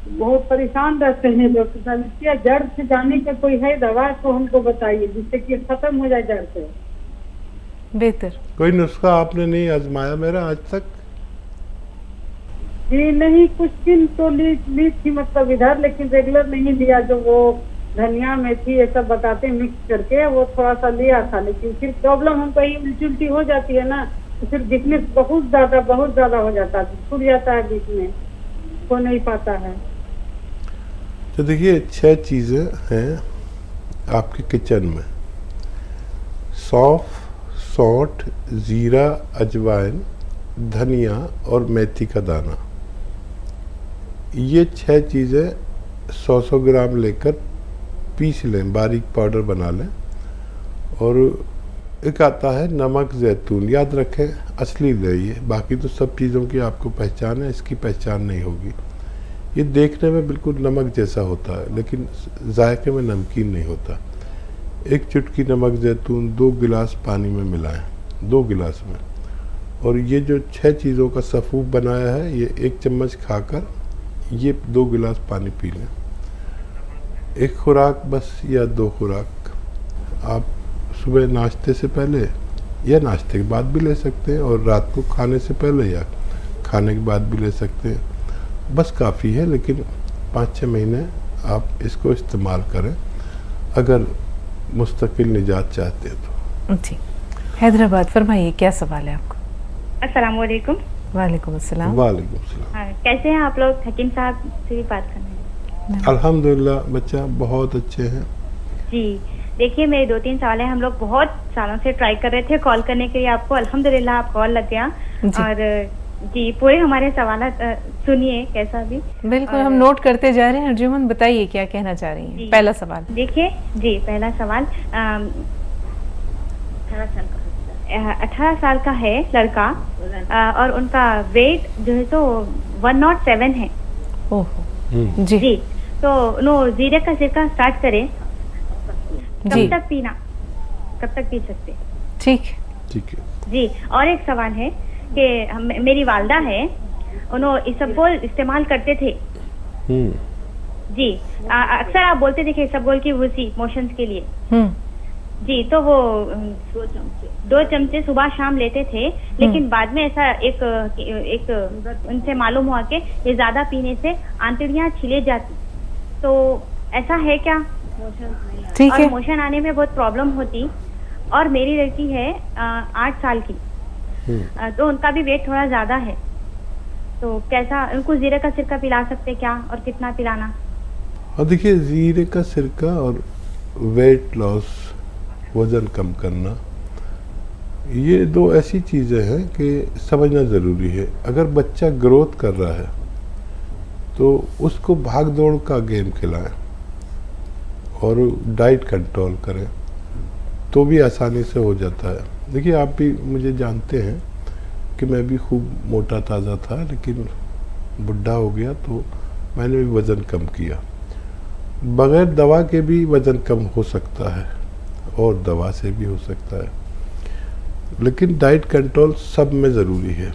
बहुत परेशान रहते हैं डॉक्टर साहब। क्या जड़ से जाने का कोई है दवा तो हमको बताइए, जिससे कि खत्म हो जाए जड़ से। बेहतर। कोई नुस्खा आपने नहीं आजमाया मेरा आज तक? जी नहीं, कुछ दिन तो ली थी, मतलब इधर, लेकिन रेगुलर नहीं लिया। जो वो धनिया मेथी ये सब बताते हैं मिक्स करके, वो थोड़ा सा लिया था, लेकिन फिर प्रॉब्लम हमको ये उल्टी उल्टी हो जाती है ना, तो फिर वीकनेस बहुत ज्यादा हो जाता है, छूट जाता है बीच में, हो नहीं पाता है। तो देखिए 6 चीज़ें हैं आपके किचन में: सौंफ, सौंठ, जीरा, अजवाइन, धनिया और मेथी का दाना। ये 6 चीज़ें 100-100 ग्राम लेकर पीस लें, बारीक पाउडर बना लें। और एक आता है नमक जैतून, याद रखें असली ले, ये बाकी तो सब चीज़ों की आपको पहचान है, इसकी पहचान नहीं होगी। ये देखने में बिल्कुल नमक जैसा होता है लेकिन जायके में नमकीन नहीं होता। 1 चुटकी नमक जैतून 2 गिलास पानी में मिलाएं, 2 गिलास में। और ये जो 6 चीज़ों का सफ़ूफ बनाया है, ये 1 चम्मच खाकर ये 2 गिलास पानी पी लें। 1 खुराक बस या 2 खुराक आप सुबह नाश्ते से पहले या नाश्ते के बाद भी ले सकते हैं, और रात को खाने से पहले या खाने के बाद भी ले सकते हैं। बस काफ़ी है, लेकिन 5-6 महीने आप इसको इस्तेमाल करें अगर मुस्तकिल निजात चाहते हैं तो। जी, हैदराबाद, फरमाइए क्या सवाल है आपको? अस्सलाम वालेकुम। वालेकुम अस्सलाम। वालेकुम अस्सलाम। हाँ, कैसे हैं आप लोग? हकीम साहब से भी बात करना है। अल्हम्दुलिल्लाह बच्चा बहुत अच्छे हैं। जी देखिए, मेरे 2-3 सवाल हैं। हम लोग बहुत सालों से ट्राई कर रहे थे कॉल करने के लिए आपको, अल्हम्दुलिल्लाह आप कॉल लग गया। और जी पूरे हमारे सवाल सुनिए कैसा भी। बिल्कुल, हम नोट करते जा रहे हैं। अर्जुमन बताइए क्या कहना चाह रही हैं? पहला सवाल देखिए जी, पहला सवाल 18 साल का है लड़का, और उनका वेट जो है तो 107 है। ओहो जी तो नो जीरे का सिरका स्टार्ट करें, कब तक पीना, कब तक पी सकते? ठीक है जी। और एक सवाल है कि मेरी वालदा है, उन्होंने इसबगोल इस्तेमाल करते थे जी। अक्सर आप बोलते थे कि इसबगोल की वुसी मोशंस के लिए जी, तो वो 2 चमचे सुबह शाम लेते थे, लेकिन बाद में ऐसा एक उनसे मालूम हुआ कि ये ज्यादा पीने से आंतड़ियां छिले जाती, तो ऐसा है क्या? ठीक है। और मोशन आने में बहुत प्रॉब्लम होती। और मेरी लड़की है 8 साल की, तो उनका भी वेट थोड़ा ज्यादा है, तो कैसा उनको जीरे का सिरका पिला सकते क्या, और कितना पिलाना? और देखिए, जीरे का सिरका और वेट लॉस, वज़न कम करना, ये 2 ऐसी चीज़ें हैं कि समझना ज़रूरी है। अगर बच्चा ग्रोथ कर रहा है तो उसको भाग दौड़ का गेम खिलाएं और डाइट कंट्रोल करें, तो भी आसानी से हो जाता है। देखिए, आप भी मुझे जानते हैं कि मैं भी खूब मोटा ताज़ा था, लेकिन बुढ़ा हो गया तो मैंने भी वज़न कम किया। बग़ैर दवा के भी वज़न कम हो सकता है और दवा से भी हो सकता है, लेकिन डाइट कंट्रोल सब में ज़रूरी है।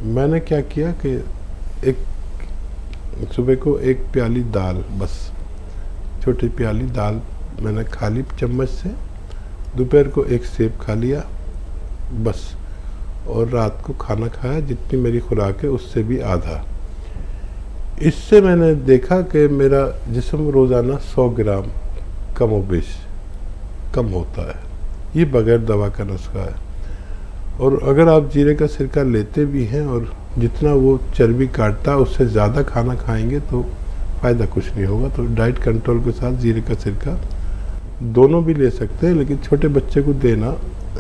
मैंने क्या किया कि एक सुबह को 1 प्याली दाल, बस छोटी प्याली दाल मैंने खा ली चम्मच से, दोपहर को 1 सेब खा लिया बस, और रात को खाना खाया जितनी मेरी खुराक है उससे भी आधा। इससे मैंने देखा कि मेरा जिस्म रोज़ाना 100 ग्राम कमोबेश कम होता है। ये बगैर दवा का नुस्खा है। और अगर आप जीरे का सिरका लेते भी हैं और जितना वो चर्बी काटता है उससे ज़्यादा खाना खाएंगे तो फ़ायदा कुछ नहीं होगा। तो डाइट कंट्रोल के साथ जीरे का सिरका दोनों भी ले सकते हैं, लेकिन छोटे बच्चे को देना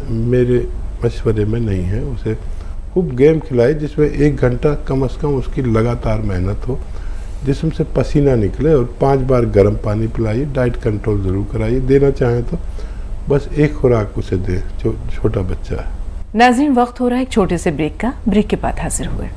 मेरे मशवरे में नहीं है। उसे खूब गेम खिलाए जिसमें 1 घंटा कम से कम उसकी लगातार मेहनत हो, जिसम से पसीना निकले, और 5 बार गर्म पानी पिलाइए। डाइट कंट्रोल ज़रूर कराइए। देना चाहें तो बस 1 खुराक उसे दें जो छोटा बच्चा है। नाज़रीन, वक्त हो रहा है एक छोटे से ब्रेक का। ब्रेक के बाद हाजिर हुए।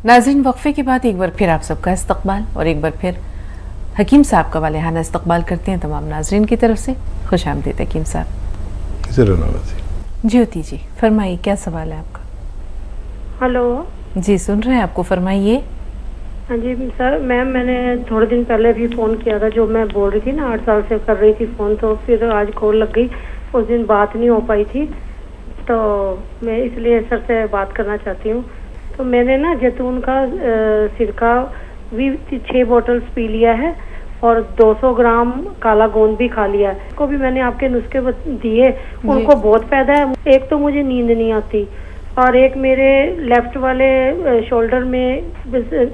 नाज़रीन, वक्फे के बाद एक बार फिर आप सबका इस्तकबाल और एक बार फिर हकीम साहब का वालेहाना इस्तकबाल करते हैं तमाम नाज़रीन की तरफ से। खुश आमदीद हकीम साहब। ज्योति जी, फरमाइए, क्या सवाल है आपका? हेलो जी, सुन रहे हैं आपको, फरमाइए। हाँ जी सर, मैंने थोड़े दिन पहले भी फ़ोन किया था, जो मैं बोल रही थी ना 8 साल से कर रही थी फ़ोन, तो फिर आज कॉल लग गई, उस दिन बात नहीं हो पाई थी, तो मैं इसलिए सर से बात करना चाहती हूँ। तो मैंने ना जैतून का सिरका भी 6 बॉटल्स पी लिया है और 200 ग्राम काला गोंद भी खा लिया है। को भी मैंने आपके नुस्खे दिए, उनको बहुत फायदा है। एक तो मुझे नींद नहीं आती और एक मेरे लेफ्ट वाले शोल्डर में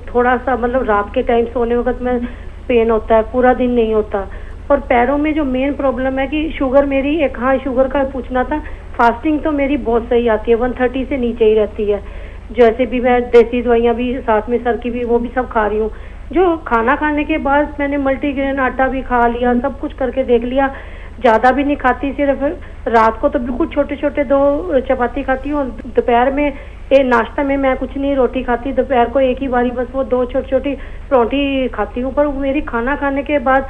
थोड़ा सा, मतलब रात के टाइम सोने वक्त में पेन होता है, पूरा दिन नहीं होता। और पैरों में जो मेन प्रॉब्लम है कि शुगर मेरी, एक हाँ शुगर का पूछना था, फास्टिंग तो मेरी बहुत सही आती है, 130 से नीचे ही रहती है। जैसे भी मैं देसी दवाइयाँ भी साथ में सर की भी, वो भी सब खा रही हूँ। जो खाना खाने के बाद मैंने मल्टीग्रेन आटा भी खा लिया, सब कुछ करके देख लिया, ज़्यादा भी नहीं खाती, सिर्फ रात को तो बिल्कुल छोटे छोटे 2 चपाती खाती हूँ। दोपहर में नाश्ता में मैं कुछ नहीं रोटी खाती, दोपहर को एक ही बारी बस वो 2 छोटी छोटी परोठी खाती हूँ। पर मेरी खाना खाने के बाद,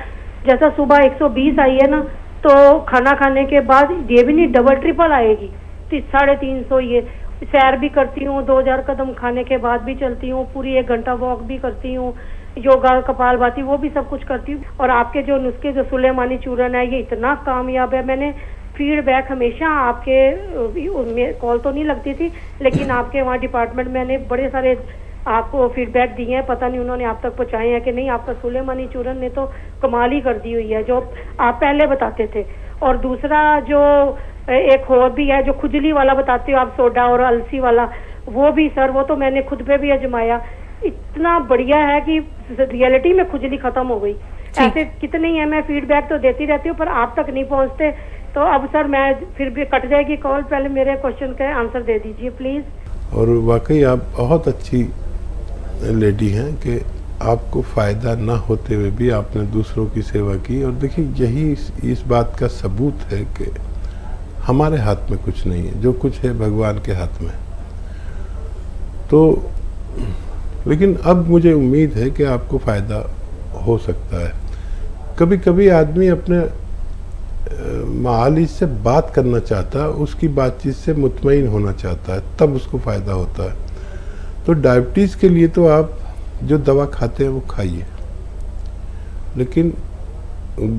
जैसा सुबह 120 आई है ना, तो खाना खाने के बाद ये भी नहीं, डबल ट्रिपल आएगी, 350 ये। सैर भी करती हूँ, 2000 कदम खाने के बाद भी चलती हूँ, पूरी 1 घंटा वॉक भी करती हूँ, योगा, कपालभाति, वो भी सब कुछ करती हूँ। और आपके जो नुस्खे, जो सुलेमानी चूरन है, ये इतना कामयाब है। मैंने फीडबैक हमेशा आपके, कॉल तो नहीं लगती थी, लेकिन आपके वहाँ डिपार्टमेंट में मैंने बड़े सारे आपको फीडबैक दिए हैं, पता नहीं उन्होंने आप तक पहुँचाए हैं कि नहीं। आपका सुलेमानी चूरन ने तो कमाल ही कर दी हुई है, जो आप पहले बताते थे। और दूसरा जो एक और भी है, जो खुजली वाला बताते हो आप, सोडा और अलसी वाला, वो भी सर, वो तो मैंने खुद पे भी आजमाया, इतना बढ़िया है कि रियलिटी में खुजली खत्म हो गई। ऐसे कितने ही है, मैं फीडबैक तो देती रहती हूँ, पर आप तक नहीं पहुँचते। तो अब सर मैं फिर भी कट जाएगी कॉल, पहले मेरे क्वेश्चन का आंसर दे दीजिए प्लीज। और वाकई आप बहुत अच्छी लेडी हैं कि आपको फ़ायदा ना होते हुए भी आपने दूसरों की सेवा की। और देखिए, यही इस बात का सबूत है कि हमारे हाथ में कुछ नहीं है, जो कुछ है भगवान के हाथ में। तो लेकिन अब मुझे उम्मीद है कि आपको फ़ायदा हो सकता है। कभी कभी आदमी अपने मालिक से बात करना चाहता है, उसकी बातचीत से मुतमईन होना चाहता है, तब उसको फ़ायदा होता है। तो डायबिटीज़ के लिए तो आप जो दवा खाते हैं वो खाइए, लेकिन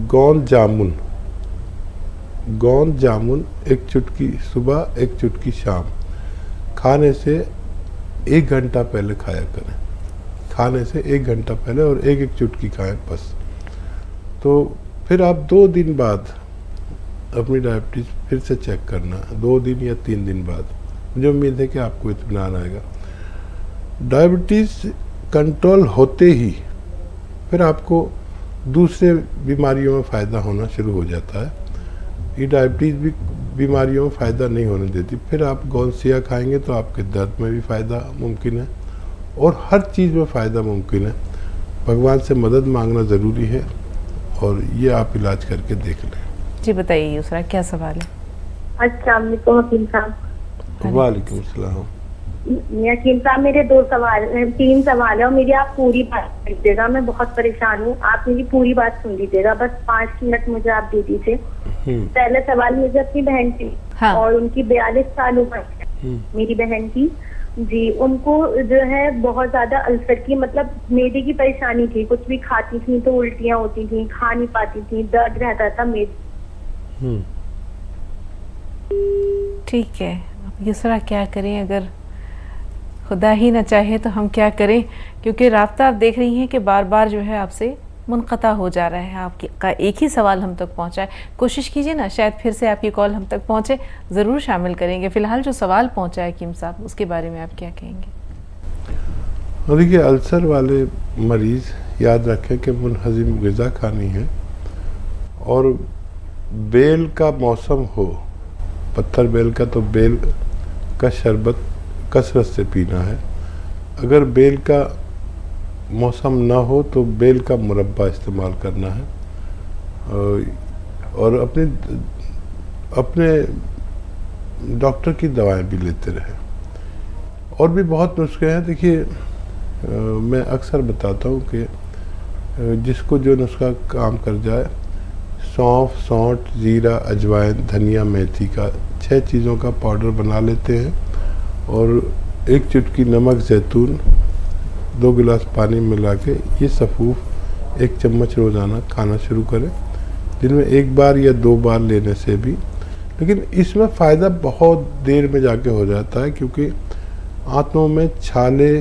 गोंद जामुन 1 चुटकी सुबह 1 चुटकी शाम खाने से 1 घंटा पहले खाया करें। खाने से 1 घंटा पहले, और 1 चुटकी खाएं बस। तो फिर आप 2 दिन बाद अपनी डायबिटीज़ फिर से चेक करना, 2 दिन या 3 दिन बाद। मुझे उम्मीद है कि आपको इत्मीनान आएगा। डायबिटीज़ कंट्रोल होते ही फिर आपको दूसरे बीमारियों में फ़ायदा होना शुरू हो जाता है। ये डायबिटीज़ भी बीमारियों में फ़ायदा नहीं होने देती। फिर आप गोंसिया खाएंगे तो आपके दर्द में भी फ़ायदा मुमकिन है और हर चीज़ में फ़ायदा मुमकिन है। भगवान से मदद मांगना ज़रूरी है और ये आप इलाज करके देख लें। जी बताइए यूसरा, क्या सवाल है? अस्सलाम वालेकुम हकीम साहब। वालेकुम सलाम। हकीम साहब, मेरे 3 सवाल है और मेरी आप पूरी बात सुन लीजिएगा। मैं बहुत परेशान हूँ, आप मेरी पूरी बात सुन लीजिएगा, बस 5 मिनट मुझे आप दे दीजिए। पहला सवाल, मुझे अपनी बहन की और उनकी 42 साल उम्र है, मेरी बहन की जी, उनको जो है बहुत ज्यादा अल्सर की, मतलब मेदे की परेशानी थी। कुछ भी खाती थी तो उल्टियाँ होती थी, खा नहीं पाती थी, दर्द रहता था मेदे। ठीक है, अब यूसरा क्या करें? अगर खुदा ही ना चाहे तो हम क्या करें, क्योंकि राब्ता आप देख रही हैं कि बार बार जो है आपसे मुनक़ता हो जा रहा है। आपका एक ही सवाल हम तक पहुंचा है, कोशिश कीजिए ना, शायद फिर से आपकी कॉल हम तक पहुंचे, ज़रूर शामिल करेंगे। फ़िलहाल जो सवाल पहुंचा है हकीम साहब, उसके बारे में आप क्या कहेंगे? देखिए, अल्सर वाले मरीज़ याद रखें कि मुनहज़िम ग़िज़ा खानी है और बेल का मौसम हो, पत्थर बेल का, तो बेल का शरबत कसरत से पीना है। अगर बेल का मौसम ना हो तो बेल का मुरब्बा इस्तेमाल करना है और अपने डॉक्टर की दवाएं भी लेते रहें। और भी बहुत नुस्खे हैं। देखिए, मैं अक्सर बताता हूँ कि जिसको जो नुस्खा काम कर जाए, सौंफ, सौंठ, जीरा, अजवाइन, धनिया, मेथी का 6 चीज़ों का पाउडर बना लेते हैं और 1 चुटकी नमक, जैतून, 2 गिलास पानी मिला के ये सफ़ूफ 1 चम्मच रोज़ाना खाना शुरू करें, दिन में 1 बार या 2 बार लेने से भी। लेकिन इसमें फ़ायदा बहुत देर में जाके हो जाता है, क्योंकि आंतों में छाले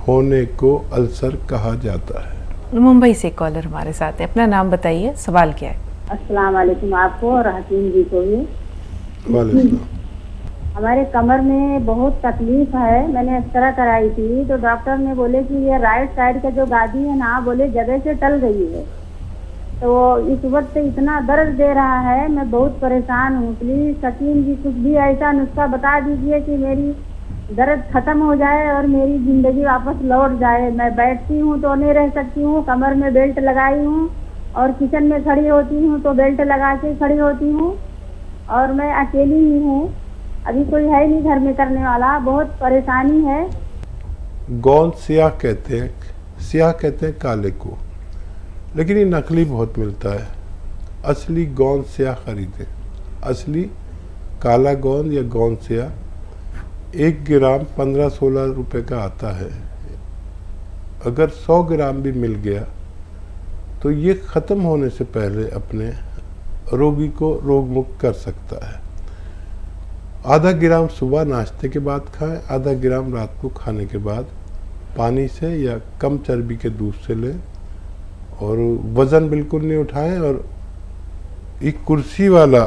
होने को अल्सर कहा जाता है। मुंबई से कॉलर हमारे साथ है, अपना नाम बताइए, सवाल क्या है? अस्सलाम वालेकुम आपको और हकीम जी को भी। वालेकुम। हमारे कमर में बहुत तकलीफ है, मैंने एक्सरा कराई थी तो डॉक्टर ने बोले कि ये राइट साइड का जो गादी है ना, बोले जगह से टल गई है, तो इस वक्त इतना दर्द दे रहा है, मैं बहुत परेशान हूँ। प्लीज हकीम जी कुछ भी ऐसा नुस्खा बता दीजिए कि मेरी दर्द खत्म हो जाए और मेरी जिंदगी वापस लौट जाए। मैं बैठती हूँ तो नहीं रह सकती हूँ, कमर में बेल्ट लगाई हूँ और किचन में खड़ी होती हूँ तो बेल्ट लगा के खड़ी होती हूँ, और मैं अकेली ही हूँ, अभी कोई है नहीं घर में करने वाला, बहुत परेशानी है। गोंद स्याह कहते हैं, स्याह कहते हैं काले को, लेकिन ये नकली बहुत मिलता है। असली गोंद स्याह खरीदें। असली काला गोंद या गोंद स्याह 1 ग्राम 15-16 रुपए का आता है। अगर 100 ग्राम भी मिल गया तो ये ख़त्म होने से पहले अपने रोगी को रोग मुक्त कर सकता है। आधा ग्राम सुबह नाश्ते के बाद खाएं, आधा ग्राम रात को खाने के बाद पानी से या कम चर्बी के दूध से लें, और वज़न बिल्कुल नहीं उठाएं, और एक कुर्सी वाला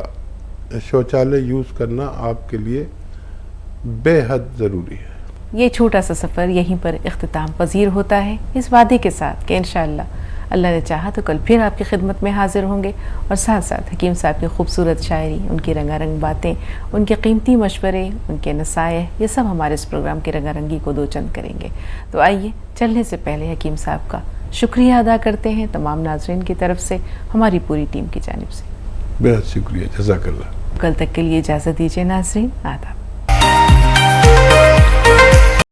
शौचालय यूज़ करना आपके लिए बेहद ज़रूरी है। ये छोटा सा सफ़र यहीं पर इख्तिताम पजीर होता है, इस वादे के साथ कि इंशाअल्लाह अल्लाह ने चाहा तो कल फिर आपकी खिदमत में हाजिर होंगे, और साथ साथ हकीम साहब की खूबसूरत शायरी, उनकी रंगारंग बातें, उनके कीमती मशवरे, उनके नसाए, ये सब हमारे इस प्रोग्राम की रंगारंगी को दो चंद करेंगे। तो आइए चलने से पहले हकीम साहब का शुक्रिया अदा करते हैं तमाम नाज़रीन की तरफ से, हमारी पूरी टीम की जानिब से। बेहद शुक्रिया, जज़ाकल्लाह। कल तक के लिए इजाज़त दीजिए नाज़रीन, आदाब।